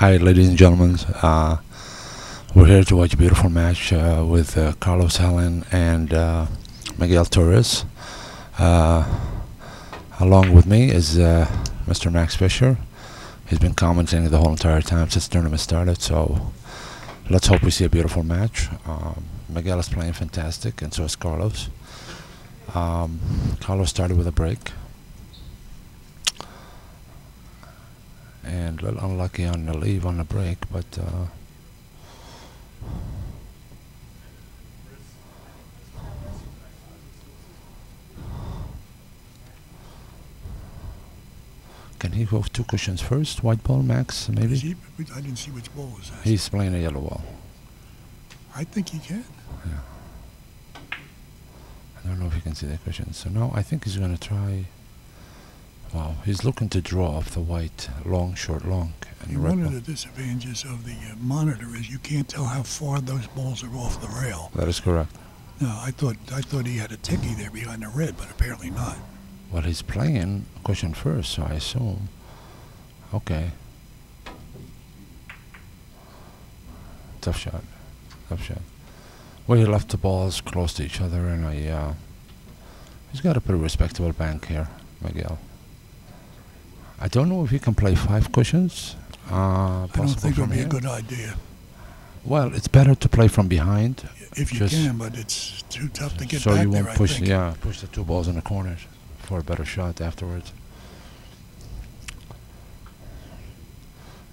Hi, ladies and gentlemen. We're here to watch a beautiful match with Carlos Hallon and Miguel Torres. Along with me is Mr. Max Fisher. He's been commenting the whole entire time since the tournament started, so let's hope we see a beautiful match. Miguel is playing fantastic, and so is Carlos. Carlos started with a break. And a little unlucky on the leave on the break, but can he go 2 cushions first? White ball, Max, maybe? I didn't see which ball was that. He's playing a yellow ball. I think he can. Yeah. I don't know if he can see the cushions. So now I think he's going to try. Wow, he's looking to draw off the white, long, short, long. And one of the disadvantages of the monitor is you can't tell how far those balls are off the rail. That is correct. No, I thought he had a ticky there behind the red, but apparently not. Well, he's playing cushion first, so I assume. Okay. Tough shot. Tough shot. Well, he left the balls close to each other, and he's got a pretty respectable bank here, Miguel. I don't know if he can play 5 cushions. I don't think it would be a good idea. Well, it's better to play from behind. If you can, but it's too tough to get so back you won't there, push, I think. yeah, push the 2 balls in the corners for a better shot afterwards.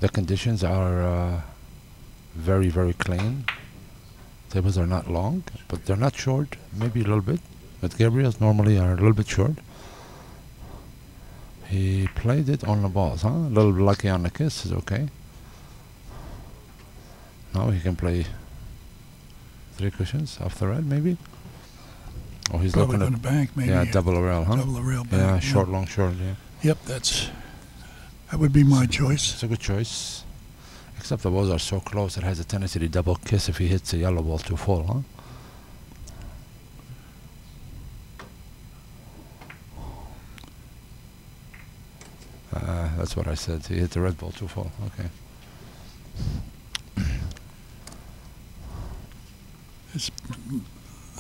The conditions are very, very clean. Tables are not long, but they're not short. Maybe a little bit. But Gabriel's normally are a little bit short. He played it on the balls, huh? A little lucky on the kiss is okay. Now he can play 3 cushions off the red, maybe. Oh, he's Probably looking at the bank, maybe. Yeah, double a rail, huh? Double a rail bank. Yeah, short, long, short. Yeah. Yep, that would be my choice. It's a good choice. Except the balls are so close, it has a tendency to double kiss if he hits a yellow ball too full, huh? That's what I said. He hit the red ball too full. Okay.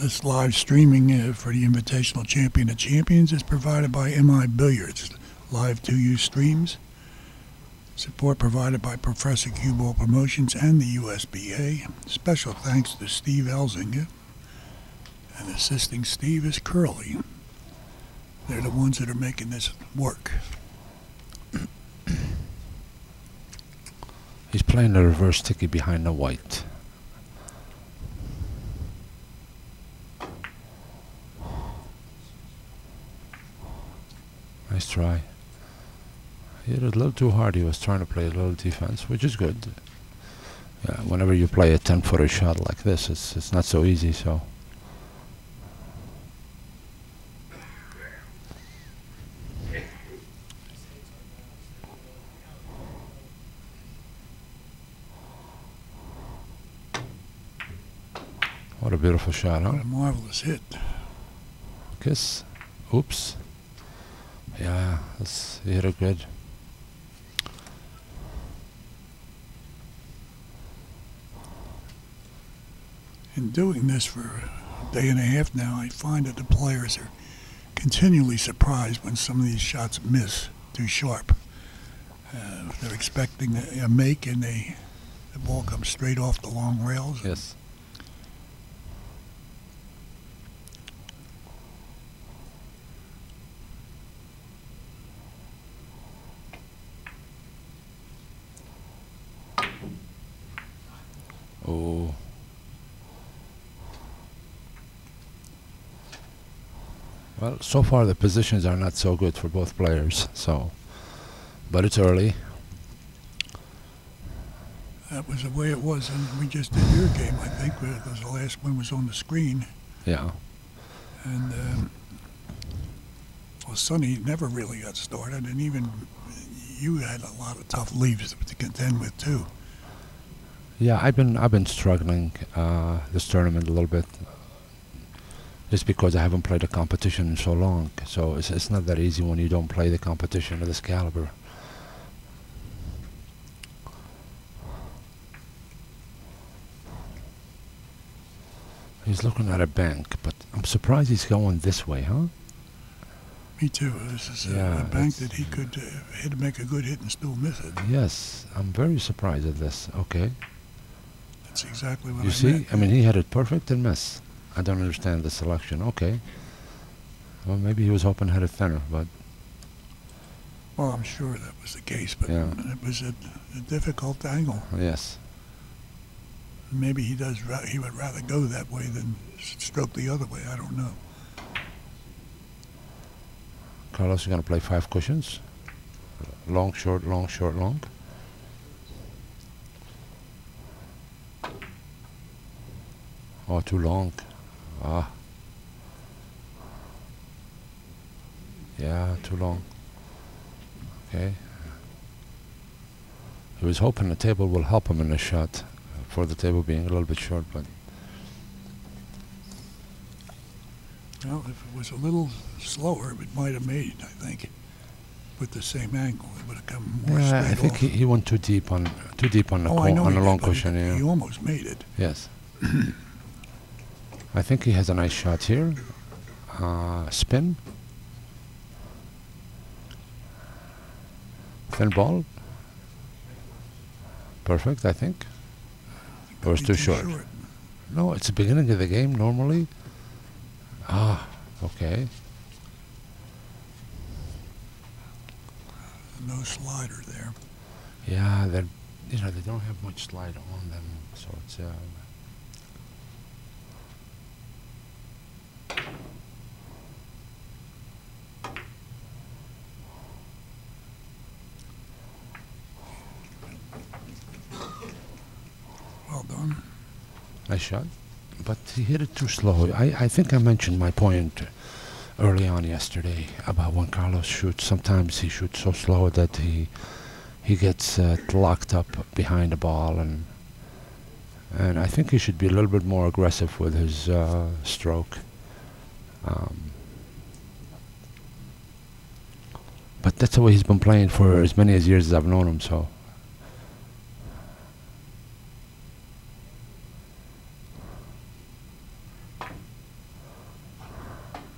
This live streaming for the Invitational Champion of Champions is provided by MI Billiards. Live 2U streams. Support provided by Professor Q-Ball Promotions and the USBA. Special thanks to Steve Elzinga. And assisting Steve is Curly. They're the ones that are making this work. He's playing the reverse ticky behind the white. Nice try. He hit it a little too hard. He was trying to play a little defense, which is good. Yeah, whenever you play a 10-footer shot like this, it's not so easy, so. What a beautiful shot, huh? What a marvelous hit. Kiss. Oops. Yeah, he hit it good. In doing this for a day and a half now, I find that the players are continually surprised when some of these shots miss too sharp. They're expecting a make, and the ball comes straight off the long rails. Yes. Oh. Well, so far the positions are not so good for both players, so, but it's early. That was the way it was, and we just did your game, I think, because the last one was on the screen. Yeah. And, well, Sonny never really got started, and even you had a lot of tough leaves to contend with, too. Yeah, I've been struggling this tournament a little bit, just because I haven't played a competition in so long. So it's not that easy when you don't play the competition of this caliber. He's looking at a bank, but I'm surprised he's going this way, huh? Me too. This is Yeah, a bank that's- that he could hit, make a good hit and still miss it. Yes, I'm very surprised at this. Okay. That's exactly what You I see? meant. I mean, he had it perfect and miss. I don't understand the selection. Okay. Well, maybe he was hoping to hit it thinner, but Well, I'm sure that was the case, but Yeah. it was a difficult angle. yes. Maybe he would rather go that way than stroke the other way. I don't know. Carlos is going to play 5 cushions. Long, short, long, short, long. Oh, too long. Ah. Yeah, too long. Okay. He was hoping the table will help him in the shot, for the table being a little bit short, but Well, if it was a little slower, it might have made it, I think. With the same angle, it would have come more yeah, straight I think off. he went too deep on the I know on he the long did, but cushion. Yeah. He almost made it. Yes. I think he has a nice shot here. Spin. Thin ball. Perfect, I think. Or it's Be too short. No, it's the beginning of the game normally. Ah, okay. No slider there. Yeah, they they don't have much slide on them, so it's Well done. nice shot. But he hit it too slow. I think I mentioned my point early on yesterday about when Carlos shoots. Sometimes he shoots so slow that he gets locked up behind the ball, and I think he should be a little bit more aggressive with his stroke. But that's the way he's been playing for as many as years as I've known him. So.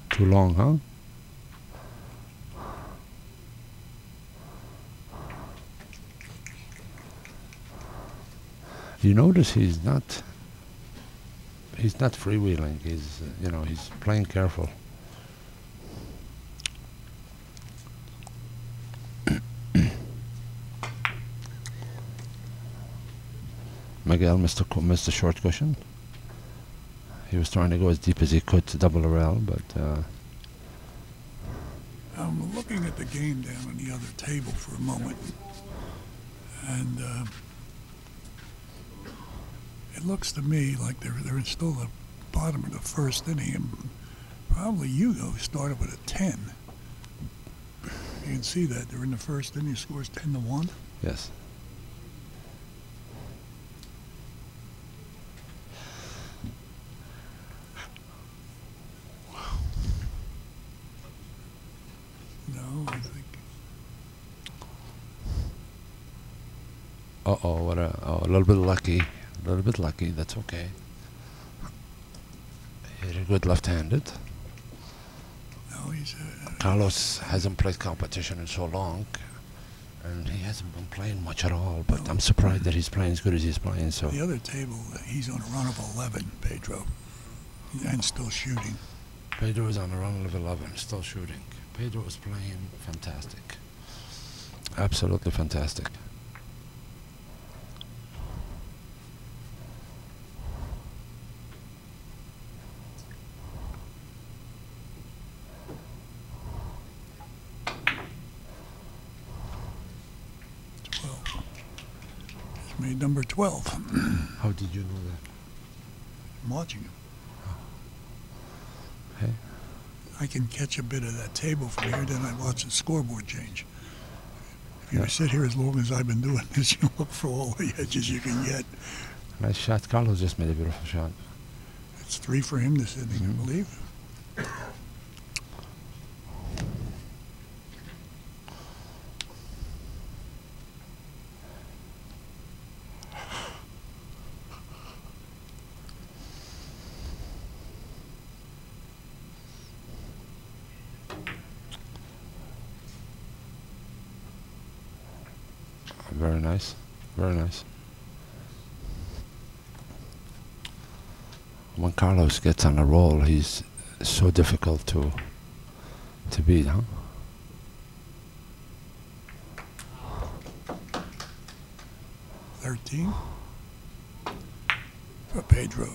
Too long, huh? You notice he's not freewheeling. He's he's playing careful. Miguel missed the short cushion. He was trying to go as deep as he could to double a rail, but I'm looking at the game down on the other table for a moment, and it looks to me like they're still the bottom of the first inning, and probably Hugo started with a 10. You can see that they're in the first inning. Scores 10-1. yes. No, I think. Uh-oh, a little bit lucky. A little bit lucky, that's okay. Hit a good left-handed. No, he's. Carlos hasn't played competition in so long, and he hasn't been playing much at all, but I'm surprised that he's playing as good as he's playing, so. The other table, he's on a run of 11, Pedro, and still shooting. Pedro is on a run of 11, still shooting. Pedro is playing fantastic. Absolutely fantastic. He's made number 12. How did you know that? I'm watching him. Okay. I can catch a bit of that table from here, then I watch the scoreboard change. If you sit here as long as I've been doing this, you look for all the edges you can get. Nice shot. Carlos just made a beautiful shot. It's 3 for him this inning, I believe. Very nice. Very nice. When Carlos gets on a roll, he's so difficult to beat, huh? $13 for Pedro.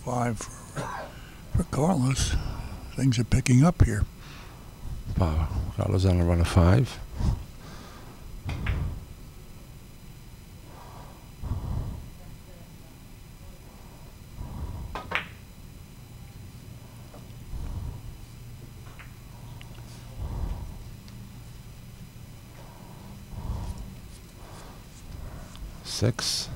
$5 for Carlos. Things are picking up here. Wow. Carlos on a run of 5. Six.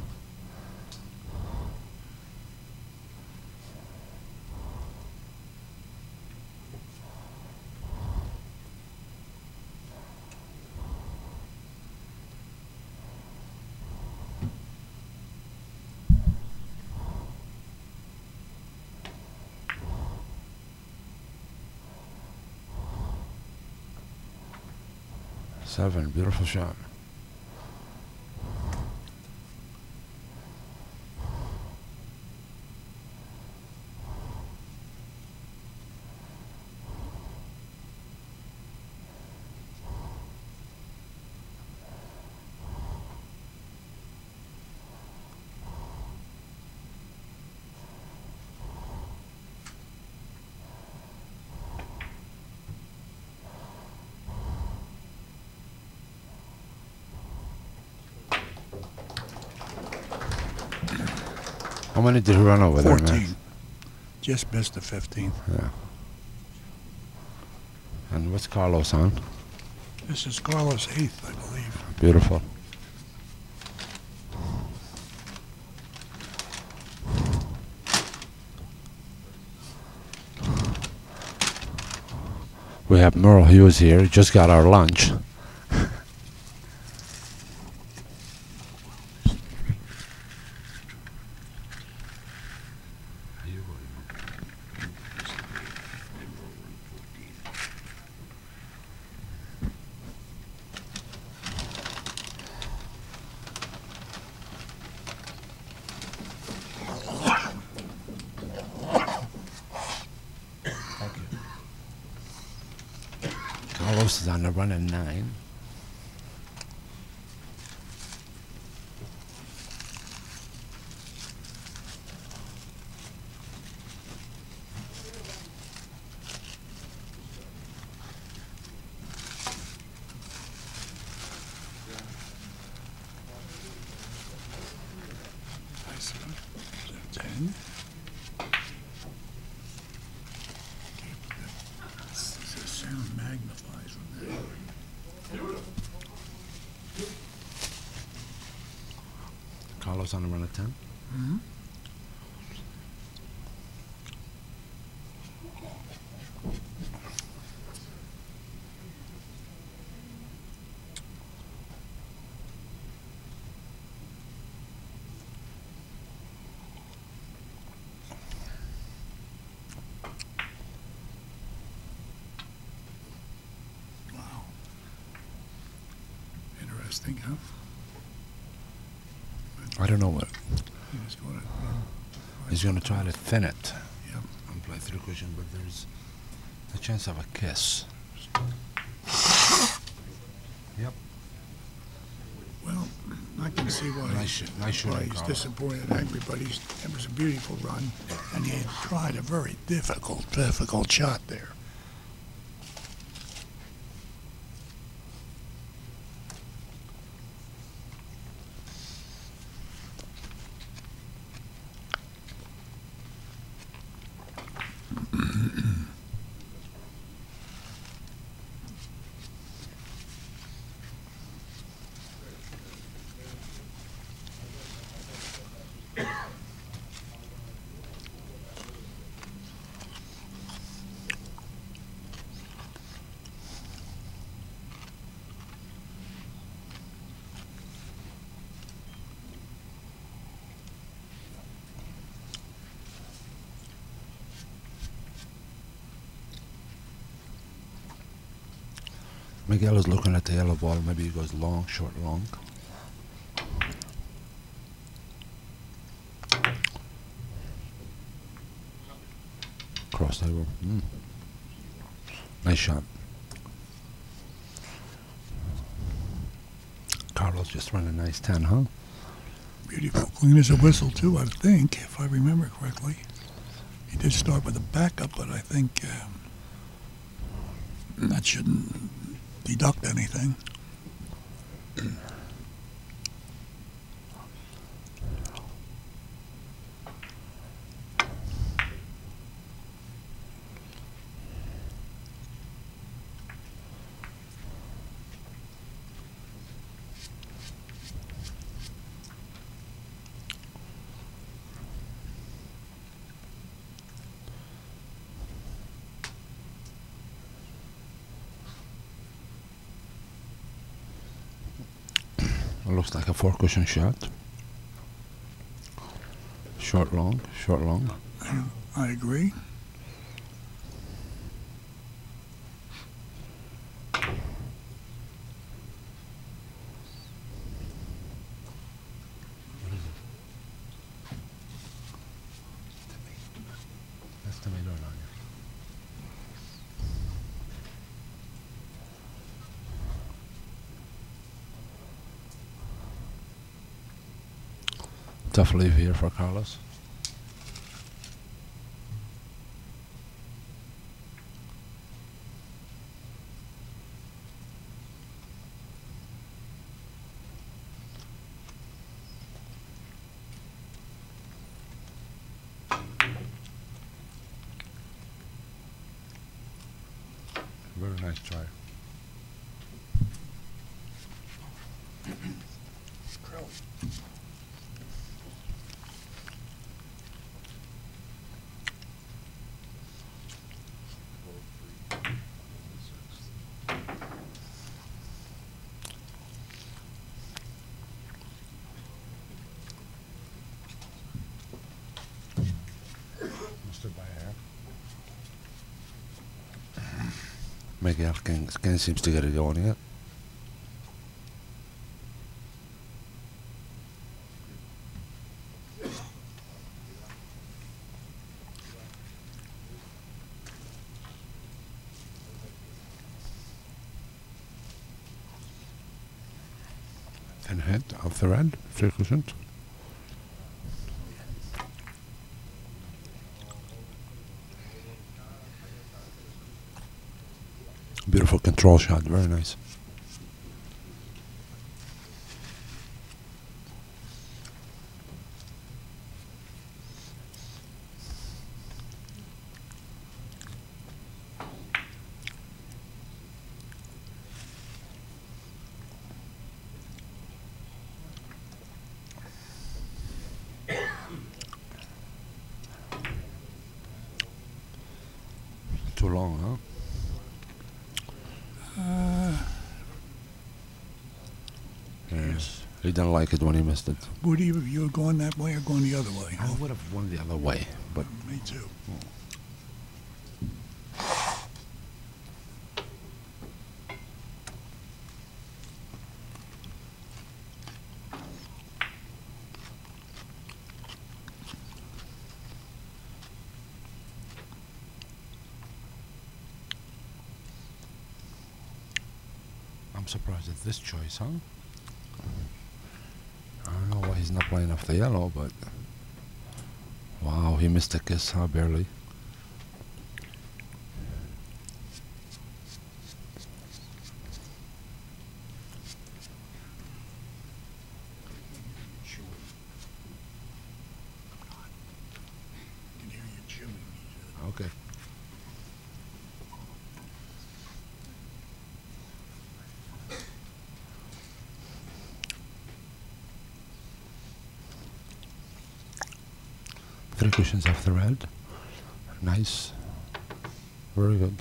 Seven. Beautiful shot. How many did he run over 14. there, man? Just missed the 15. Yeah. And what's Carlos on? This is Carlos' 8th, I believe. Beautiful. We have Merle Hughes here. Just got our lunch. Carlos is on the run at 9. Nice. 10. The sound magnifies from there. Carlos on the run at 10. Mm-hmm. Interesting, huh? I don't know what. He's He's going to try to thin it. Yep. And play through cushion, but there's a chance of a kiss. Yep. Well, I can see why, Nice shooting, why he's Carlos. disappointed, angry, but it was a beautiful run, and he tried a very difficult shot there. Miguel is looking at the yellow ball. Maybe he goes long, short, long. Cross table. Nice shot. Carlos just ran a nice 10, huh? Beautiful. Clean as a whistle, too, I think, if I remember correctly. He did start with a backup, but I think that shouldn't deduct anything. Looks like a 4-cushion shot. Short, long, short, long. I agree. That's tomato and onion. Tough leave here for Carlos. Very nice try. Miguel King seems to get it going yet. Thin hit off the red, 3%. Beautiful control shot, very nice. Too long, huh? Yes. He didn't like it when he missed it. Would you going that way or going the other way? I would have won the other way, but Me too. I'm surprised at this choice, huh? I don't know why he's not playing off the yellow, but wow, he missed a kiss, huh? Barely. Can hear you chewing. Okay. Three cushions off the red. Nice. Very good.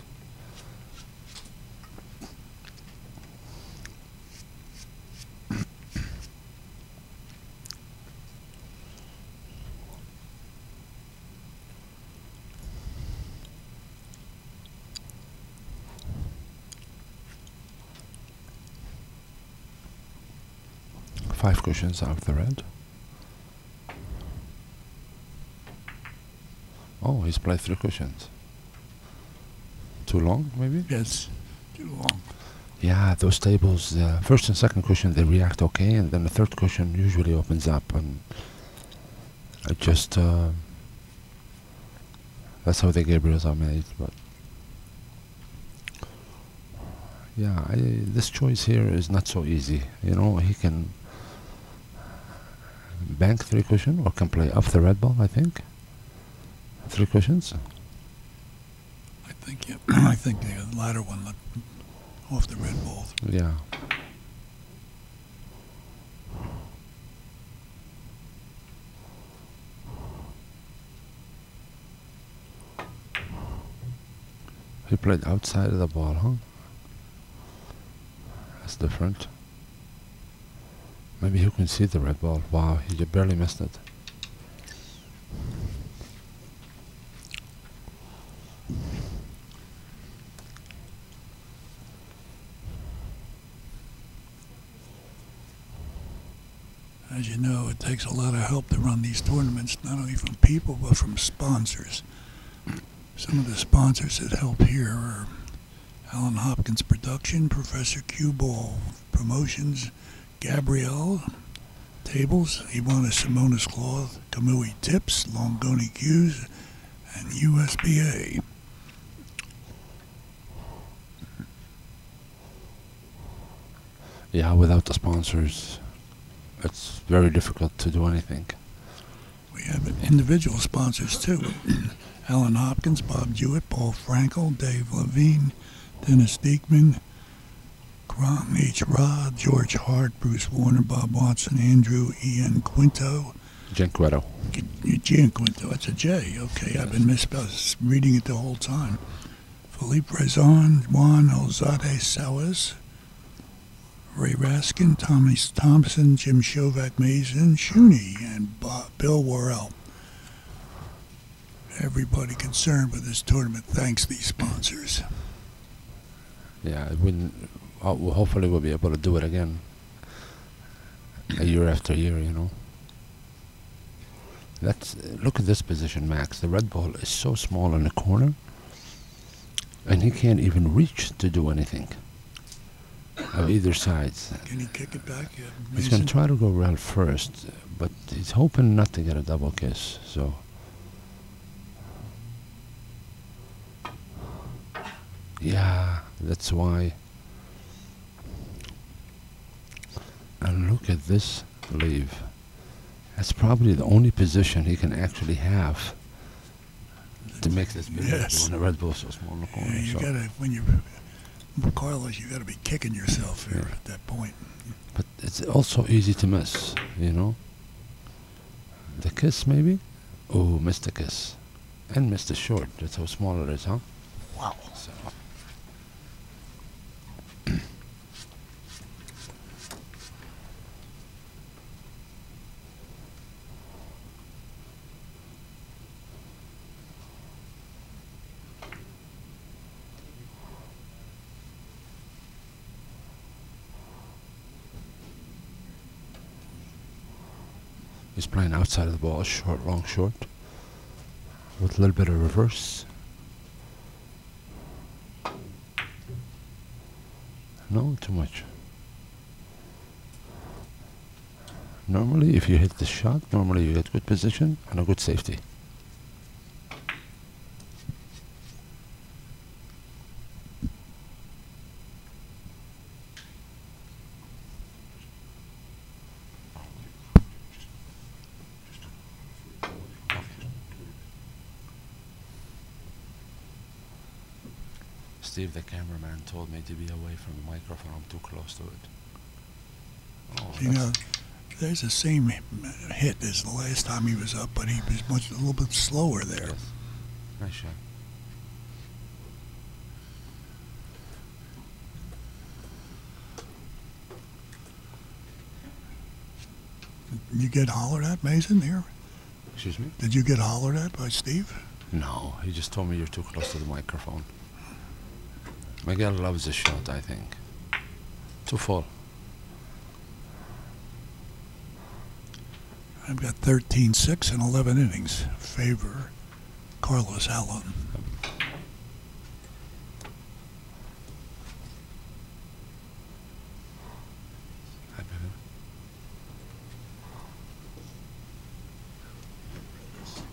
5 cushions out of the red. Oh, he's played 3 cushions. Too long, maybe? Yes, too long. Yeah, those tables, first and second cushion, they react okay, and then the third cushion usually opens up, and it just, that's how the Gabriels are made, but yeah, this choice here is not so easy. You know, he can bank 3 cushion, or can play up the red ball, I think. 3 cushions. I think, yeah, I think the latter one off the red ball. Yeah. He played outside of the ball, huh? That's different. Maybe he can see the red ball. Wow, he just barely missed it. As you know, it takes a lot of help to run these tournaments, not only from people, but from sponsors. Some of the sponsors that help here are Hallon Hopkins Production, Professor Cue Ball Promotions, Gabrielle Tables, Ivana Simonis Cloth, Kamui Tips, Longoni Cues, and USBA. Yeah, without the sponsors, it's very difficult to do anything. We have individual sponsors too. Hallon Hopkins, Bob Jewett, Paul Frankel, Dave Levine, Dennis Diekman, Grom H. Rod, George Hart, Bruce Warner, Bob Watson, Andrew Ian Quinto. Gianquetto. Gianquinto, that's a J. Okay, I've been reading it the whole time. Philippe Rezon, Juan Alzade Sauers, Ray Raskin, Thomas Thompson, Jim Shovak Mason, Shuney, and Bill Worrell. Everybody concerned with this tournament thanks these sponsors. Yeah, hopefully we'll be able to do it again, year after year, you know. Look at this position, Max. The red ball is so small in the corner, and he can't even reach to do anything of either side. Can he kick it back? Yeah, he's going to try to go red first, but he's hoping not to get a double kiss, so... Yeah, that's why. And look at this leave. That's probably the only position he can actually have to make this big. Yes. When the red ball's so small in the corner. Yeah, you gotta, when you're Carlos, you gotta be kicking yourself here at that point. But it's also easy to miss, you know. The kiss, maybe? Oh, missed the kiss. And missed the short. That's how small it is, huh? Wow. So. He's playing outside of the ball, short, long, short, with a little bit of reverse. No, too much. Normally, if you hit the shot, normally you get good position and a good safety. Steve, the cameraman, told me to be away from the microphone. I'm too close to it. Oh, you know, there's the same hit as the last time he was up, but he was a little bit slower there. Yes. Nice shot. Did you get hollered at, Mason, here? Excuse me? Did you get hollered at by Steve? No, he just told me you're too close to the microphone. Miguel loves this shot, I think. Too full. I've got 13-6 and 11 innings. Favor Carlos Hallon.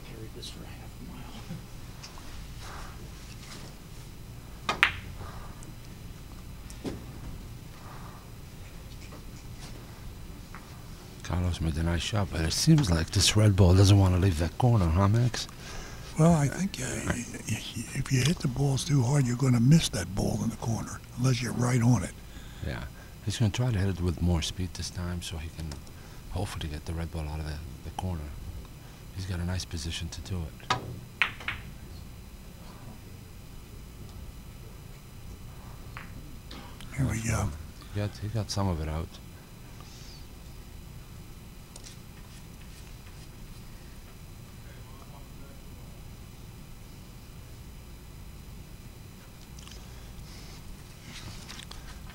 Carried this for half a mile. Carlos made a nice shot, but it seems like this red ball doesn't want to leave that corner, huh, Max? Well, I think if you hit the balls too hard, you're going to miss that ball in the corner, unless you're right on it. Yeah. He's going to try to hit it with more speed this time so he can hopefully get the red ball out of the corner. He's got a nice position to do it. Here we go. He got some of it out.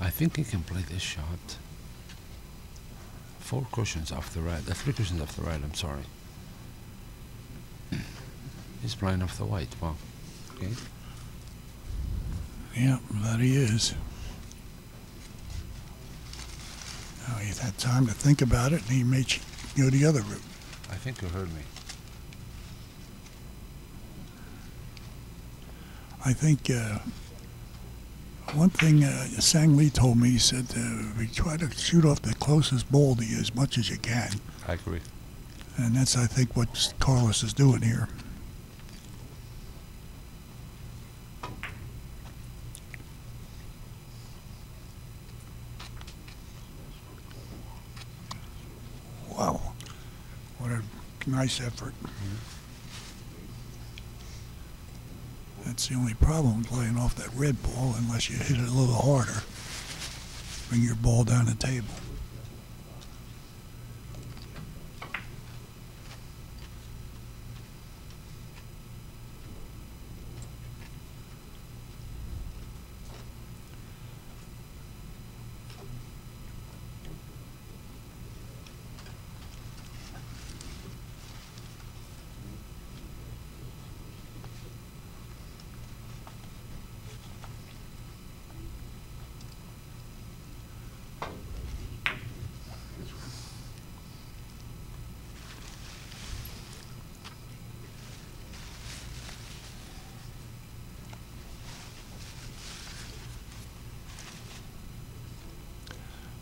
I think he can play this shot. 4 cushions off the right. 3 cushions off the right, I'm sorry. He's playing off the white. Wow. Okay. Yeah, that he is. Now he's had time to think about it, and he may go the other route. I think you heard me. I think one thing Sang Lee told me, he said, we try to shoot off the closest ball to you as much as you can. I agree. And that's, I think, what Carlos is doing here. Wow. What a nice effort. That's the only problem playing off that red ball, unless you hit it a little harder. Bring your ball down the table.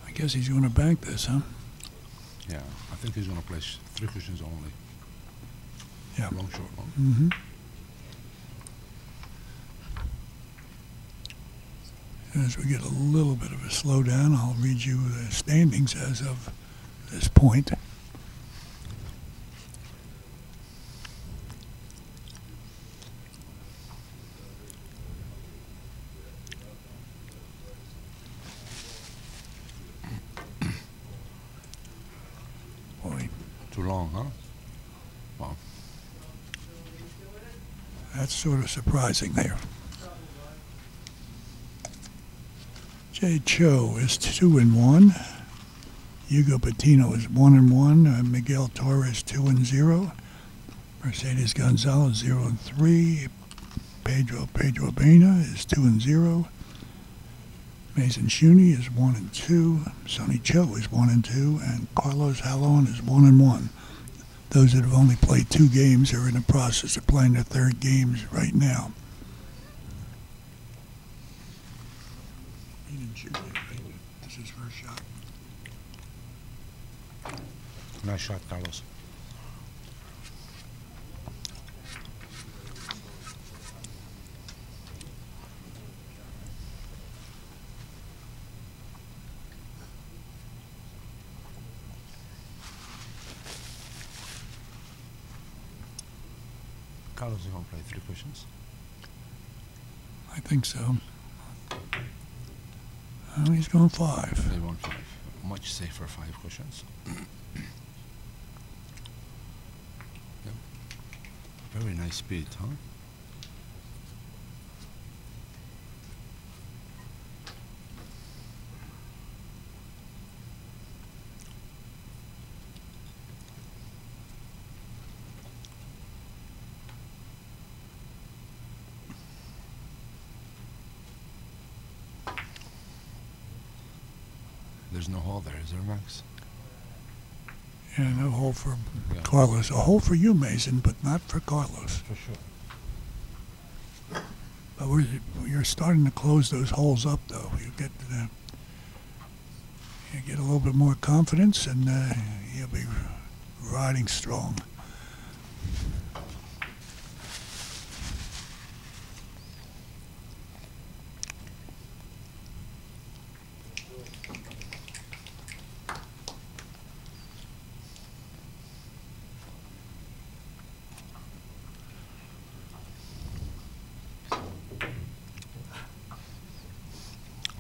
I guess he's going to bank this, huh? Yeah, I think he's going to play 3 cushions only. Yeah. Long, short, long. Mm-hmm. As we get a little bit of a slowdown, I'll read you the standings as of this point. Boy, Too long, huh? Wow. that's sort of surprising there. Jay Cho is 2-1. Hugo Patino is 1-1. Miguel Torres 2-0. Mercedes Gonzalez 0-3. Pedro Bena is 2-0. Mason Shuney is 1-2. Sonny Cho is 1-2, and Carlos Hallon is 1-1. Those that have only played 2 games are in the process of playing their 3rd games right now. He didn't shoot it, right? That's his first shot. Nice shot, Carlos. Carlos is going to play 3 cushions. I think so. Oh, he's going 5. They want 5. Much safer 5 cushions. Yep. Very nice speed, huh? There's no hole there, is there, Max? Yeah, no hole for Yeah. Carlos. A hole for you, Mason, but not for Carlos. For sure. But you're starting to close those holes up, though. You get a little bit more confidence, and you'll be riding strong.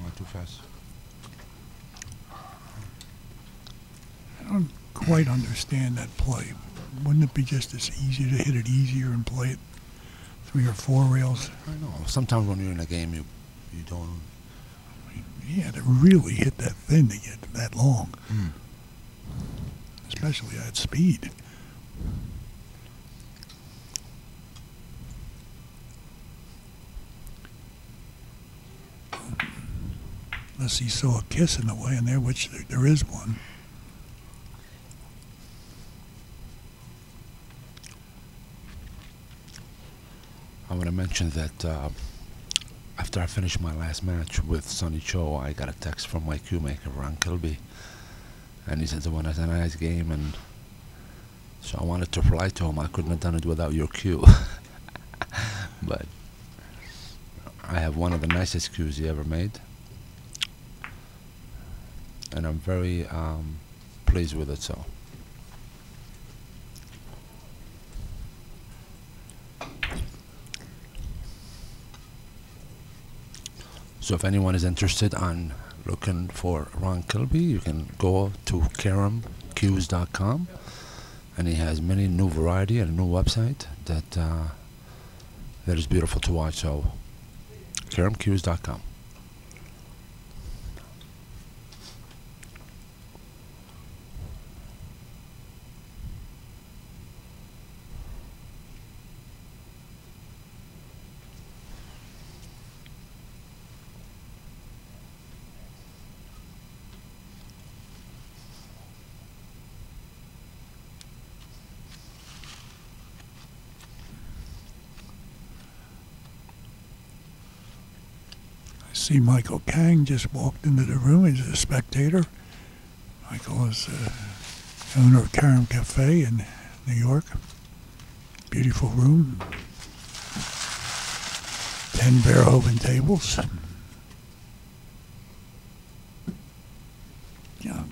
Not too fast. I don't quite understand that play. Wouldn't it be just as easy to hit it easier and play it 3 or 4 rails? I know. Sometimes when you're in a game, you don't. You had to really hit that thin to get that long, Mm. especially at speed. Unless he saw a kiss in the way in there, which there is one. I want to mention that after I finished my last match with Sonny Cho, I got a text from my cue maker, Ron Kilby, and he said the one has a nice game, and so I wanted to reply to him. I couldn't have done it without your cue, but I have one of the nicest cues he ever made, and I'm very pleased with it. So if anyone is interested on looking for Ron Kilby, you can go to caramcues.com, and he has many new variety and a new website that is beautiful to watch. So caramcues.com. I see Michael Kang just walked into the room. He's a spectator. Michael is owner of Caram Cafe in New York. Beautiful room. 10 Beethoven tables. Yeah.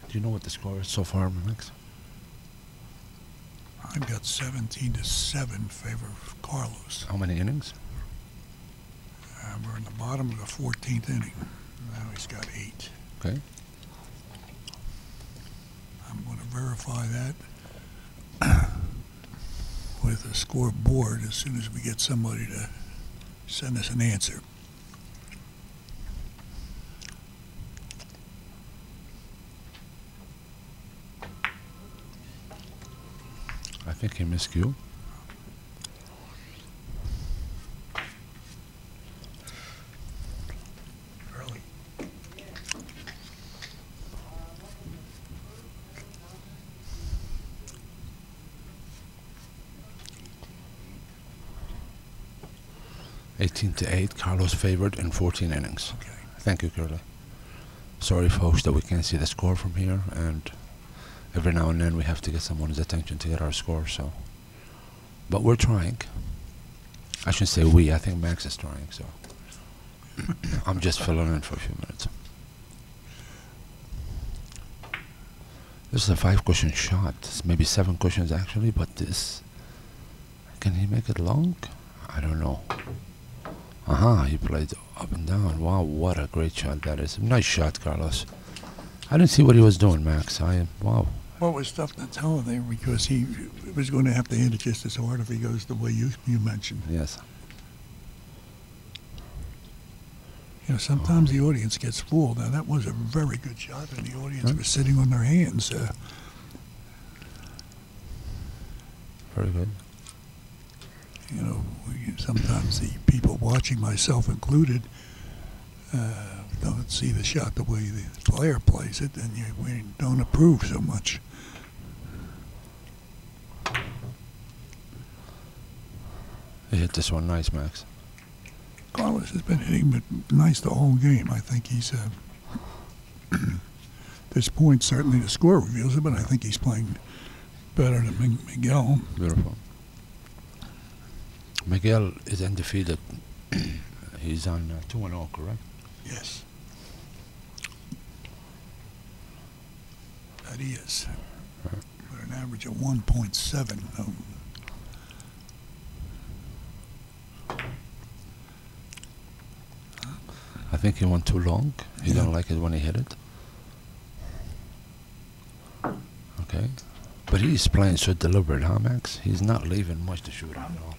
Do you know what the score is so far, Max? I've got 17-7 in favor of Carlos. How many innings? We're in the bottom of the 14th inning. Now he's got 8. Okay. I'm going to verify that with a scoreboard as soon as we get somebody to send us an answer. I think he missed you. Early. (18-8). Carlos favored in 14 innings. Okay. Thank you, Curly. Sorry, folks, that we can't see the score from here, and every now and then we have to get someone's attention to get our score. So, but we're trying. I shouldn't say we. I think Max is trying. So, I'm just filling in for a few minutes. This is a 5-cushion shot. It's maybe 7 cushions actually, but this, can he make it long? I don't know. He played up and down. Wow, what a great shot that is. Nice shot, Carlos. I didn't see what he was doing, Max. Wow, Well, it was tough to tell there because he was going to have to hit it just as hard if he goes the way you mentioned. Yes. You know, sometimes the audience gets fooled. Now, that was a very good shot, and the audience was sitting on their hands. Very good. You know, sometimes the people watching, myself included, don't see the shot the way the player plays it, and we don't approve so much. You hit this one nice, Max. Carlos has been hitting it nice the whole game. I think he's, this point certainly the score reveals it, but I think he's playing better than Miguel. Beautiful. Miguel is undefeated. He's on 2-0, correct? Yes. That he is. With an average of 1.7. I think he went too long. He Yeah. don't like it when he hit it. Okay. But he's playing so deliberate, huh, Max? He's not leaving much to shoot on at all.